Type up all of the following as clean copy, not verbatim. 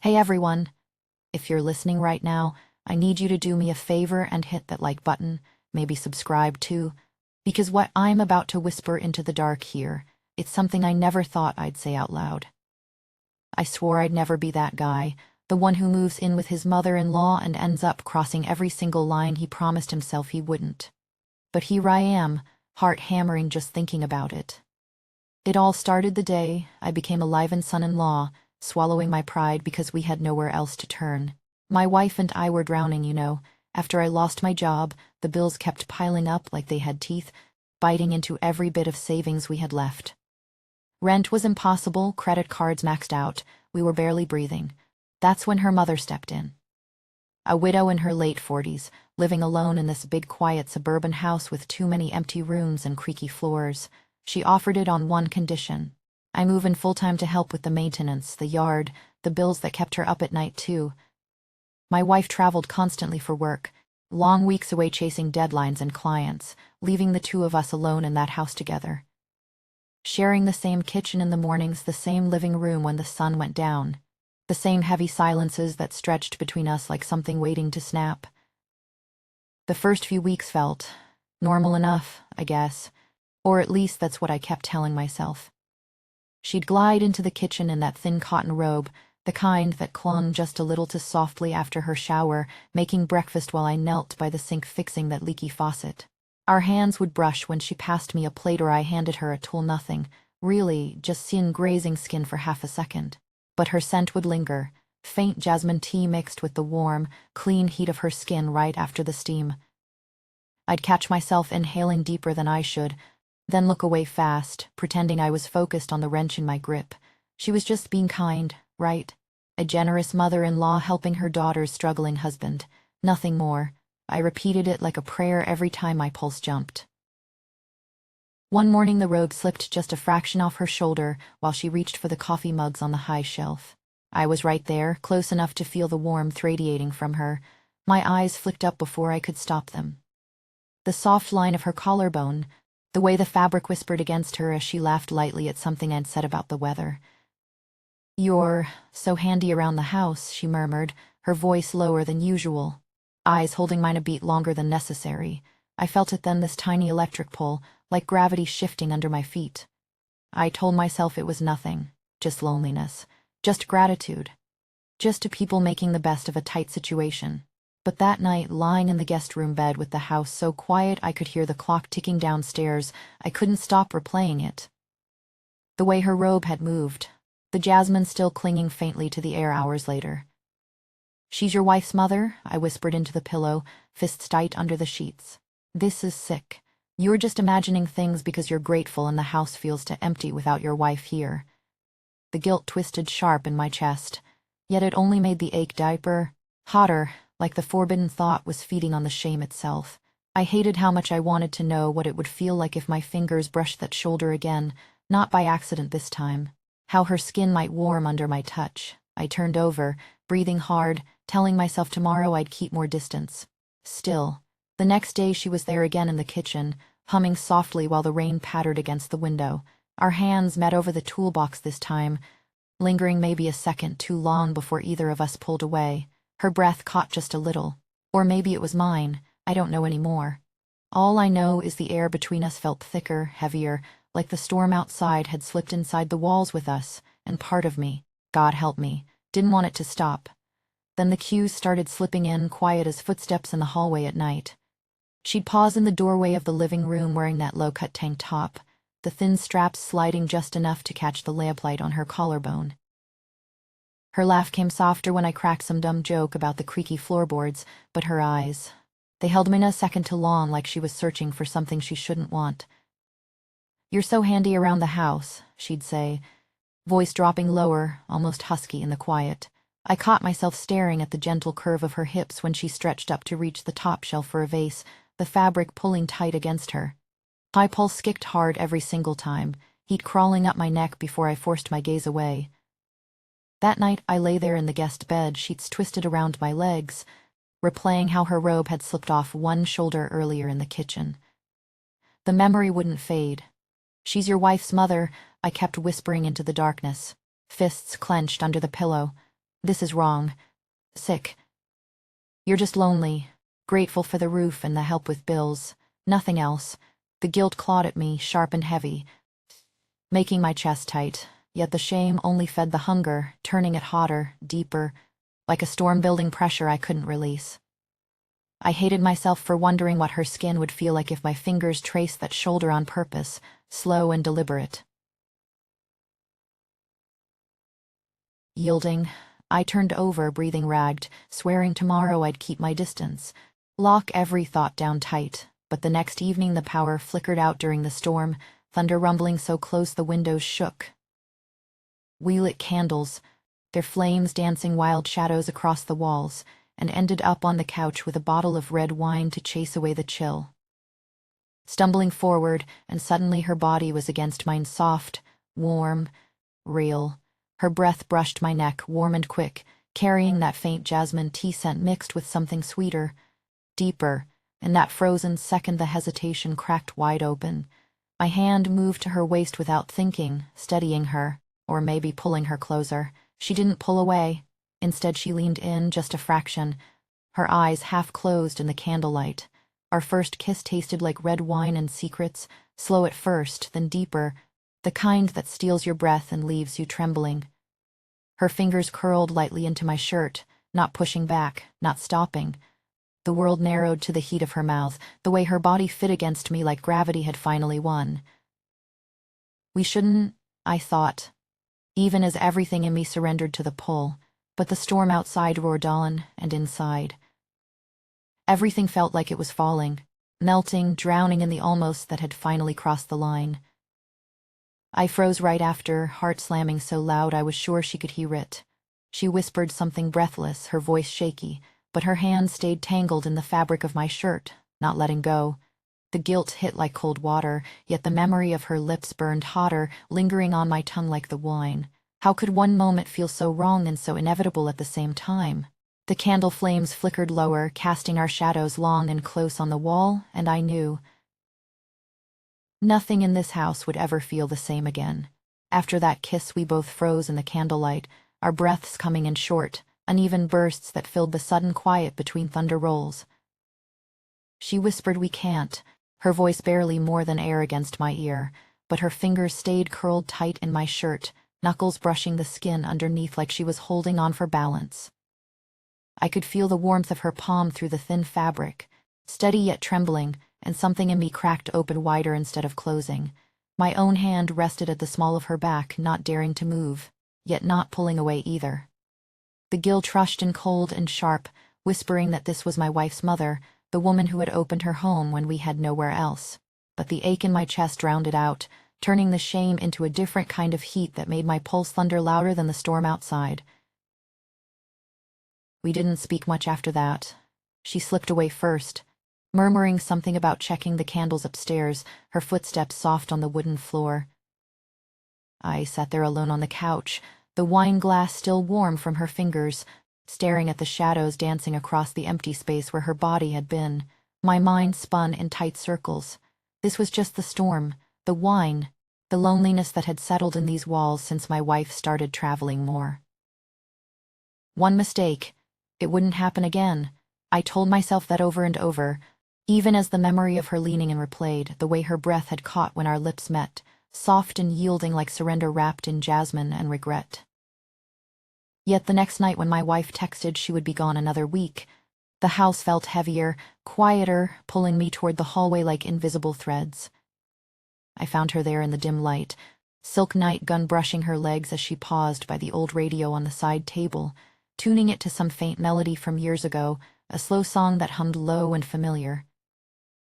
Hey everyone, if you're listening right now, I need you to do me a favor and hit that like button, maybe subscribe too, because what I'm about to whisper into the dark here, it's something I never thought I'd say out loud. I swore I'd never be that guy, the one who moves in with his mother-in-law and ends up crossing every single line he promised himself he wouldn't. But here I am, heart hammering just thinking about it. It all started the day I became a live-in son-in-law, swallowing my pride because we had nowhere else to turn. My wife and I were drowning, you know. After I lost my job, the bills kept piling up like they had teeth, biting into every bit of savings we had left. Rent was impossible, credit cards maxed out, we were barely breathing. That's when her mother stepped in. A widow in her late 40s, living alone in this big quiet suburban house with too many empty rooms and creaky floors. She offered it on one condition. I move in full-time to help with the maintenance, the yard, the bills that kept her up at night too. My wife traveled constantly for work, long weeks away chasing deadlines and clients, leaving the two of us alone in that house together. Sharing the same kitchen in the mornings, the same living room when the sun went down, the same heavy silences that stretched between us like something waiting to snap. The first few weeks felt normal enough, I guess, or at least that's what I kept telling myself. She'd glide into the kitchen in that thin cotton robe, the kind that clung just a little too softly after her shower, making breakfast while I knelt by the sink fixing that leaky faucet. Our hands would brush when she passed me a plate or I handed her a tool. Nothing, really, just seeing grazing skin for half a second. But her scent would linger, faint jasmine tea mixed with the warm, clean heat of her skin right after the steam. I'd catch myself inhaling deeper than I should, then look away fast, pretending I was focused on the wrench in my grip. She was just being kind, right? A generous mother-in-law helping her daughter's struggling husband. Nothing more. I repeated it like a prayer every time my pulse jumped. One morning the robe slipped just a fraction off her shoulder while she reached for the coffee mugs on the high shelf. I was right there, close enough to feel the warmth radiating from her. My eyes flicked up before I could stop them. The soft line of her collarbone, the way the fabric whispered against her as she laughed lightly at something I'd said about the weather. "You're so handy around the house," she murmured, her voice lower than usual, eyes holding mine a beat longer than necessary. I felt it then, this tiny electric pull, like gravity shifting under my feet. I told myself it was nothing, just loneliness, just gratitude, just to people making the best of a tight situation. But that night, lying in the guest room bed with the house so quiet I could hear the clock ticking downstairs, I couldn't stop replaying it. The way her robe had moved, the jasmine still clinging faintly to the air hours later. "She's your wife's mother?" I whispered into the pillow, fists tight under the sheets. "This is sick. You're just imagining things because you're grateful and the house feels too empty without your wife here." The guilt twisted sharp in my chest, yet it only made the ache deeper, hotter, like the forbidden thought was feeding on the shame itself. I hated how much I wanted to know what it would feel like if my fingers brushed that shoulder again, not by accident this time. How her skin might warm under my touch. I turned over, breathing hard, telling myself tomorrow I'd keep more distance. Still, the next day she was there again in the kitchen, humming softly while the rain pattered against the window. Our hands met over the toolbox this time, lingering maybe a second too long before either of us pulled away. Her breath caught just a little. Or maybe it was mine. I don't know anymore. All I know is the air between us felt thicker, heavier, like the storm outside had slipped inside the walls with us, and part of me, God help me, didn't want it to stop. Then the cues started slipping in, quiet as footsteps in the hallway at night. She'd pause in the doorway of the living room wearing that low-cut tank top, the thin straps sliding just enough to catch the lamplight on her collarbone. Her laugh came softer when I cracked some dumb joke about the creaky floorboards, but her eyes, they held me a second too long, like she was searching for something she shouldn't want. "You're so handy around the house," she'd say, voice dropping lower, almost husky in the quiet. I caught myself staring at the gentle curve of her hips when she stretched up to reach the top shelf for a vase, the fabric pulling tight against her. My pulse kicked hard every single time, heat crawling up my neck before I forced my gaze away. That night I lay there in the guest bed, sheets twisted around my legs, replaying how her robe had slipped off one shoulder earlier in the kitchen. The memory wouldn't fade. "She's your wife's mother," I kept whispering into the darkness, fists clenched under the pillow. This is wrong. Sick. You're just lonely, grateful for the roof and the help with bills. Nothing else. The guilt clawed at me, sharp and heavy, making my chest tight. Yet the shame only fed the hunger, turning it hotter, deeper, like a storm building pressure I couldn't release. I hated myself for wondering what her skin would feel like if my fingers traced that shoulder on purpose, slow and deliberate. Yielding, I turned over, breathing ragged, swearing tomorrow I'd keep my distance, lock every thought down tight. But the next evening the power flickered out during the storm, thunder rumbling so close the windows shook. We lit candles, their flames dancing wild shadows across the walls, and ended up on the couch with a bottle of red wine to chase away the chill. Stumbling forward, and suddenly her body was against mine, soft, warm, real. Her breath brushed my neck, warm and quick, carrying that faint jasmine tea scent mixed with something sweeter, deeper. In that frozen second the hesitation cracked wide open. My hand moved to her waist without thinking, steadying her, or maybe pulling her closer. She didn't pull away. Instead she leaned in just a fraction, her eyes half closed in the candlelight. Our first kiss tasted like red wine and secrets, slow at first, then deeper, the kind that steals your breath and leaves you trembling. Her fingers curled lightly into my shirt, not pushing back, not stopping. The world narrowed to the heat of her mouth, the way her body fit against me like gravity had finally won. We shouldn't, I thought, even as everything in me surrendered to the pull, but the storm outside roared on, and inside. Everything felt like it was falling, melting, drowning in the almost that had finally crossed the line. I froze right after, heart slamming so loud I was sure she could hear it. She whispered something breathless, her voice shaky, but her hand stayed tangled in the fabric of my shirt, not letting go. The guilt hit like cold water, yet the memory of her lips burned hotter, lingering on my tongue like the wine. How could one moment feel so wrong and so inevitable at the same time? The candle flames flickered lower, casting our shadows long and close on the wall, and I knew nothing in this house would ever feel the same again. After that kiss we both froze in the candlelight, our breaths coming in short, uneven bursts that filled the sudden quiet between thunder rolls. She whispered, "We can't," her voice barely more than air against my ear, but her fingers stayed curled tight in my shirt, knuckles brushing the skin underneath like she was holding on for balance. I could feel the warmth of her palm through the thin fabric, steady yet trembling, and something in me cracked open wider instead of closing. My own hand rested at the small of her back, not daring to move, yet not pulling away either. The guilt rushed in cold and sharp, whispering that this was my wife's mother, the woman who had opened her home when we had nowhere else. But the ache in my chest drowned it out, turning the shame into a different kind of heat that made my pulse thunder louder than the storm outside. We didn't speak much after that. She slipped away first, murmuring something about checking the candles upstairs, her footsteps soft on the wooden floor. I sat there alone on the couch, the wine glass still warm from her fingers, staring at the shadows dancing across the empty space where her body had been. My mind spun in tight circles. This was just the storm, the wine, the loneliness that had settled in these walls since my wife started traveling more. One mistake. It wouldn't happen again. I told myself that over and over, even as the memory of her leaning in replayed, the way her breath had caught when our lips met, soft and yielding like surrender wrapped in jasmine and regret. Yet the next night when my wife texted she would be gone another week, the house felt heavier, quieter, pulling me toward the hallway like invisible threads. I found her there in the dim light, silk nightgown brushing her legs as she paused by the old radio on the side table, tuning it to some faint melody from years ago, a slow song that hummed low and familiar.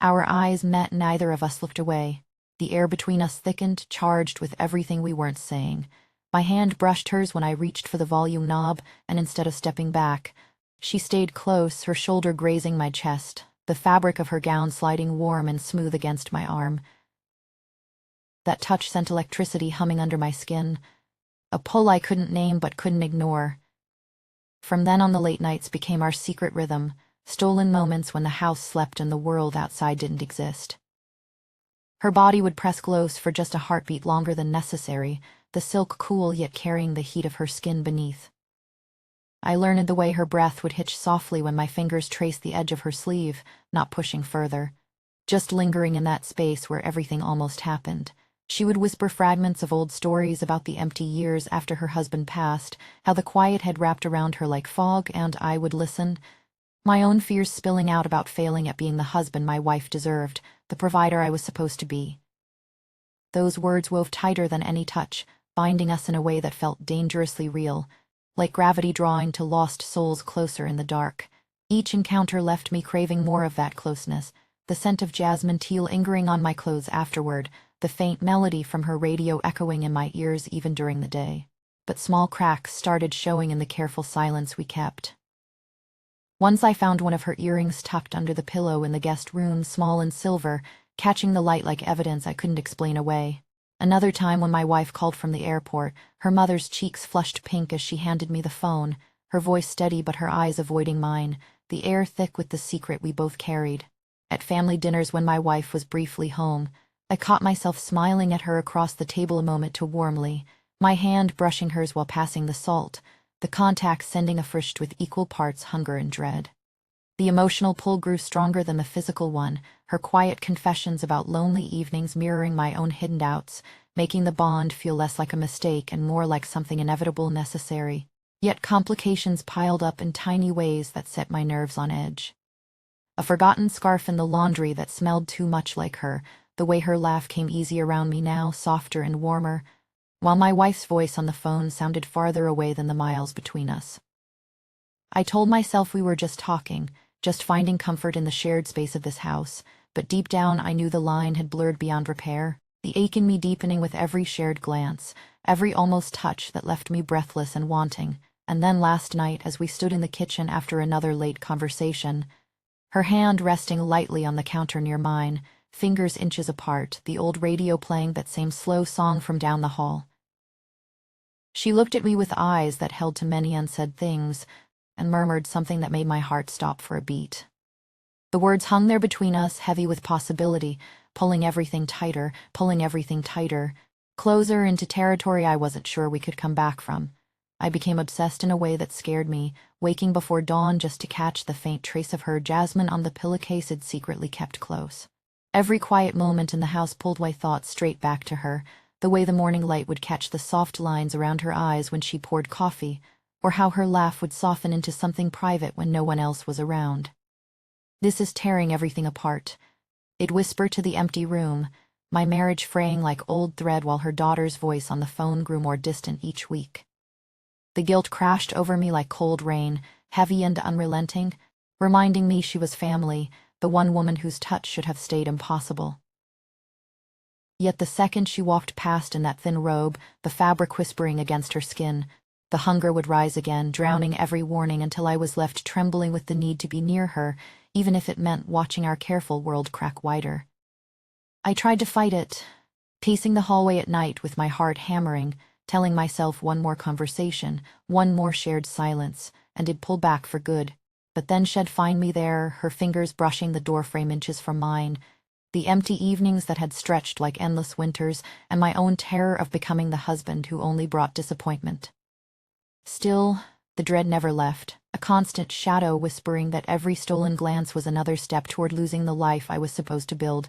Our eyes met, neither of us looked away. The air between us thickened, charged with everything we weren't saying. My hand brushed hers when I reached for the volume knob, and instead of stepping back, she stayed close, her shoulder grazing my chest, the fabric of her gown sliding warm and smooth against my arm. That touch sent electricity humming under my skin, a pull I couldn't name but couldn't ignore. From then on, the late nights became our secret rhythm, stolen moments when the house slept and the world outside didn't exist. Her body would press close for just a heartbeat longer than necessary, the silk cool yet carrying the heat of her skin beneath. I learned the way her breath would hitch softly when my fingers traced the edge of her sleeve, not pushing further. Just lingering in that space where everything almost happened. She would whisper fragments of old stories about the empty years after her husband passed, how the quiet had wrapped around her like fog, and I would listen, my own fears spilling out about failing at being the husband my wife deserved, the provider I was supposed to be. Those words wove tighter than any touch, binding us in a way that felt dangerously real, like gravity drawing two lost souls closer in the dark. Each encounter left me craving more of that closeness, the scent of jasmine tea lingering on my clothes afterward, the faint melody from her radio echoing in my ears even during the day. But small cracks started showing in the careful silence we kept. Once I found one of her earrings tucked under the pillow in the guest room, small and silver, catching the light like evidence I couldn't explain away. Another time when my wife called from the airport, her mother's cheeks flushed pink as she handed me the phone, her voice steady but her eyes avoiding mine, the air thick with the secret we both carried. At family dinners when my wife was briefly home, I caught myself smiling at her across the table a moment too warmly, my hand brushing hers while passing the salt, the contact sending a frisch with equal parts hunger and dread. The emotional pull grew stronger than the physical one, her quiet confessions about lonely evenings mirroring my own hidden doubts, making the bond feel less like a mistake and more like something inevitable necessary. Yet complications piled up in tiny ways that set my nerves on edge. A forgotten scarf in the laundry that smelled too much like her, the way her laugh came easy around me now, softer and warmer, while my wife's voice on the phone sounded farther away than the miles between us. I told myself we were just talking, just finding comfort in the shared space of this house, but deep down I knew the line had blurred beyond repair, the ache in me deepening with every shared glance, every almost touch that left me breathless and wanting. And then last night, as we stood in the kitchen after another late conversation, her hand resting lightly on the counter near mine, fingers inches apart, the old radio playing that same slow song from down the hall. She looked at me with eyes that held to many unsaid things, and murmured something that made my heart stop for a beat. The words hung there between us, heavy with possibility, pulling everything tighter, closer into territory I wasn't sure we could come back from. I became obsessed in a way that scared me, waking before dawn just to catch the faint trace of her jasmine on the pillowcase I'd secretly kept close. Every quiet moment in the house pulled my thoughts straight back to her, the way the morning light would catch the soft lines around her eyes when she poured coffee, or how her laugh would soften into something private when no one else was around. "This is tearing everything apart," I'd whisper to the empty room, my marriage fraying like old thread while her daughter's voice on the phone grew more distant each week. The guilt crashed over me like cold rain, heavy and unrelenting, reminding me she was family, the one woman whose touch should have stayed impossible. Yet the second she walked past in that thin robe, the fabric whispering against her skin, the hunger would rise again, drowning every warning until I was left trembling with the need to be near her, even if it meant watching our careful world crack wider. I tried to fight it, pacing the hallway at night with my heart hammering, telling myself one more conversation, one more shared silence, and it'd pull back for good. But then she'd find me there, her fingers brushing the doorframe inches from mine, the empty evenings that had stretched like endless winters, and my own terror of becoming the husband who only brought disappointment. Still, the dread never left, a constant shadow whispering that every stolen glance was another step toward losing the life I was supposed to build.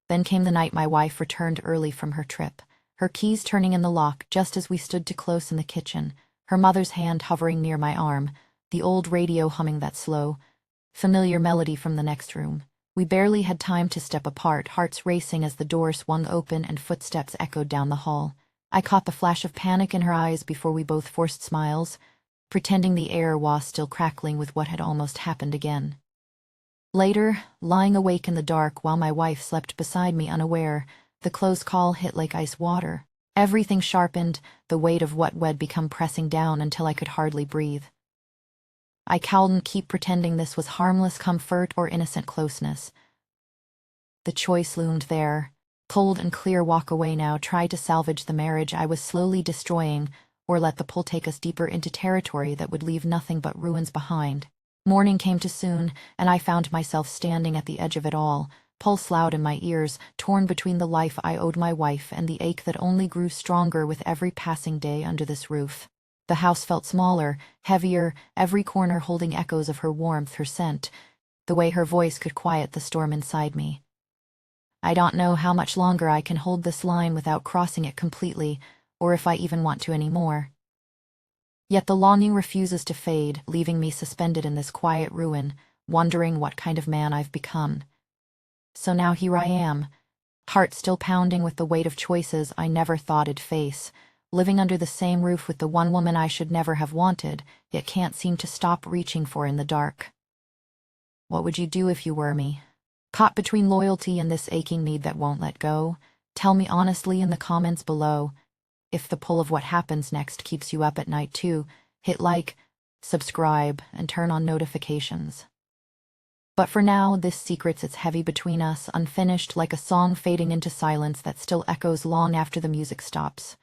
Then came the night my wife returned early from her trip, her keys turning in the lock just as we stood too close in the kitchen, her mother's hand hovering near my arm, the old radio humming that slow, familiar melody from the next room. We barely had time to step apart, hearts racing as the door swung open and footsteps echoed down the hall. I caught the flash of panic in her eyes before we both forced smiles, pretending the air was still crackling with what had almost happened again. Later, lying awake in the dark while my wife slept beside me unaware, the close call hit like ice water. Everything sharpened, the weight of what had become pressing down until I could hardly breathe. I couldn't keep pretending this was harmless comfort or innocent closeness. The choice loomed there. Cold and clear: walk away now, try to salvage the marriage I was slowly destroying, or let the pull take us deeper into territory that would leave nothing but ruins behind. Morning came too soon, and I found myself standing at the edge of it all, pulse loud in my ears, torn between the life I owed my wife and the ache that only grew stronger with every passing day under this roof. The house felt smaller, heavier, every corner holding echoes of her warmth, her scent, the way her voice could quiet the storm inside me. I don't know how much longer I can hold this line without crossing it completely, or if I even want to anymore. Yet the longing refuses to fade, leaving me suspended in this quiet ruin, wondering what kind of man I've become. So now here I am, heart still pounding with the weight of choices I never thought I'd face, living under the same roof with the one woman I should never have wanted, yet can't seem to stop reaching for in the dark. What would you do if you were me? Caught between loyalty and this aching need that won't let go? Tell me honestly in the comments below. If the pull of what happens next keeps you up at night too, hit like, subscribe, and turn on notifications. But for now, this secret sits heavy between us, unfinished, like a song fading into silence that still echoes long after the music stops.